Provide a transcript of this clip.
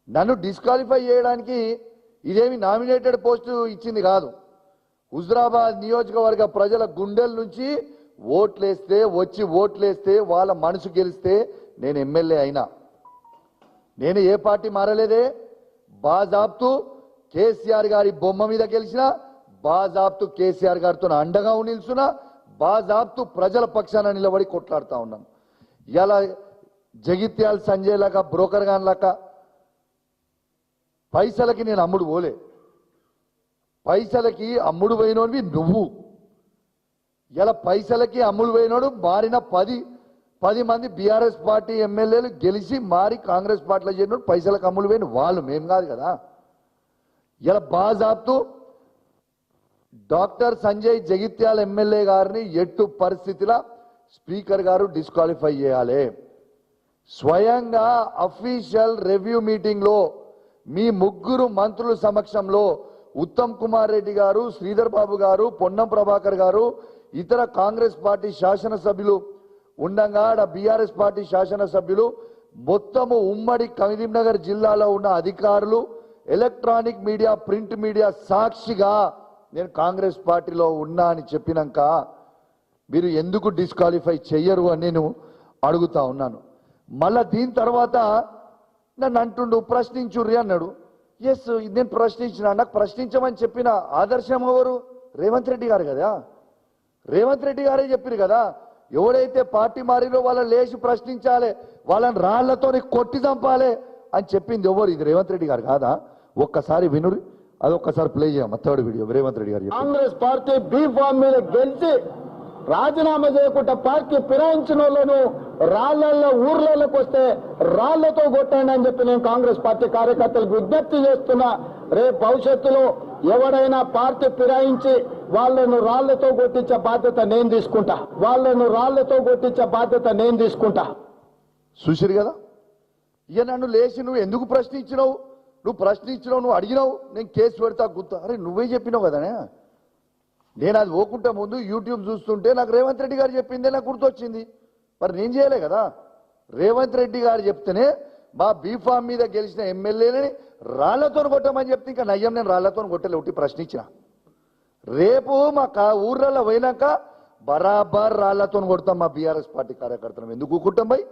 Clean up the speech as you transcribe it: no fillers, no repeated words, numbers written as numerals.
నన్ను డిస్క్వాలిఫై చేయడానికి ఇదేమి నామినేటెడ్ పోస్టు ఇచ్చింది కాదు. హుజురాబాద్ నియోజకవర్గ ప్రజల గుండెల నుంచి ఓట్లేస్తే వాళ్ళ మనసు గెలిస్తే నేను ఎమ్మెల్యే అయినా. నేను ఏ పార్టీ మారలేదే. బాజాబ్తు కేసీఆర్ గారి బొమ్మ మీద గెలిచిన, బాజాబ్తు కేసీఆర్ గారితో అండగా నిల్చున్నా, బాజాబ్తు ప్రజల పక్షాన నిలబడి కొట్లాడుతా ఉన్నాను. ఇలా జగిత్యాల సంజయ్ లాగా బ్రోకర్ గాన్ లాగా పైసలకి నేను అమ్ముడు పోలే. పైసలకి అమ్ముడు పోయినోడివి నువ్వు. ఇలా పైసలకి అమ్ముడు పోయినోడు మారిన 10 మంది బీఆర్ఎస్ పార్టీ ఎమ్మెల్యేలు గెలిచి మారి కాంగ్రెస్ పార్టీలో చేరినోడు పైసలకు అమ్ముడు పోయిన వాళ్ళు, మేము కాదు కదా. ఇలా బాజాబ్తు డాక్టర్ సంజయ్ జగిత్యాల ఎమ్మెల్యే గారిని ఎట్టు పరిస్థితిలో స్పీకర్ గారు డిస్క్వాలిఫై చేయాలి. స్వయంగా అఫీషియల్ రివ్యూ మీటింగ్ లో మీ ముగ్గురు మంత్రుల సమక్షంలో ఉత్తమ్ కుమార్ రెడ్డి గారు, శ్రీధర్ బాబు గారు, పొన్నం ప్రభాకర్ గారు, ఇతర కాంగ్రెస్ పార్టీ శాసనసభ్యులు ఉండగా బీఆర్ఎస్ పార్టీ శాసనసభ్యులు మొత్తము ఉమ్మడి కరీంనగర్ జిల్లాలో ఉన్న అధికారులు, ఎలక్ట్రానిక్ మీడియా, ప్రింట్ మీడియా సాక్షిగా నేను కాంగ్రెస్ పార్టీలో ఉన్నా అని చెప్పినాక మీరు ఎందుకు డిస్క్వాలిఫై చెయ్యరు అని నేను అడుగుతా ఉన్నాను. మళ్ళా దీని తర్వాత నన్ను అంటుండు ప్రశ్నించుర్రి అన్నాడు. ఎస్, నేను ప్రశ్నించిన. నాకు ప్రశ్నించమని చెప్పిన ఆదర్శం ఎవరు? రేవంత్ రెడ్డి గారు కదా. రేవంత్ రెడ్డి గారే చెప్పారు కదా, ఎవడైతే పార్టీ మారిలో వాళ్ళని లేచి ప్రశ్నించాలి, వాళ్ళని రాళ్లతో కొట్టి చంపాలి అని చెప్పింది ఎవరు? ఇది రేవంత్ రెడ్డి గారు కాదా? ఒక్కసారి వినురి, అదొక్కసారి ప్లే చేయమ్మా. Third video Revanth Reddy garu. Congress party be form మీద గెలిచి రాజీనామా చేయకుండా పార్టీ ఫిరాయించిన వాళ్ళను రాళ్లలో ఊర్లలోకి వస్తే రాళ్లతో కొట్టండి అని చెప్పి నేను కాంగ్రెస్ పార్టీ కార్యకర్తలకు విజ్ఞప్తి చేస్తున్నా. రేపు భవిష్యత్తులో ఎవడైనా పార్టీ ఫిరాయించి వాళ్ళను రాళ్లతో కొట్టించే బాధ్యత నేను తీసుకుంటా. చూసిరు కదా. ఇక నన్ను లేచి నువ్వు ఎందుకు ప్రశ్నించినావు, నువ్వు అడిగినావు, నేను కేసు పెడతా గుర్తు. అరే నువ్వే చెప్పినావు కదనే. నేను అది పోకుంటే ముందు యూట్యూబ్ చూస్తుంటే నాకు రేవంత్ రెడ్డి గారు చెప్పిందే నాకు గుర్తొచ్చింది. మరి నేను చేయలే కదా. రేవంత్ రెడ్డి గారు చెప్తేనే మా బీఫామ్ మీద గెలిచిన ఎమ్మెల్యేని రాళ్లతో కొట్టమని చెప్తే ఇంకా నయ్యం నేను రాళ్లతో కొట్టలే, ఒకటి ప్రశ్నించిన. రేపు మా ఊర్లలో పోయినాక బరాబర్ రాళ్లతో కొడతాం మా బీఆర్ఎస్ పార్టీ కార్యకర్తలు. ఎందుకు కూకుంటాం భయ్?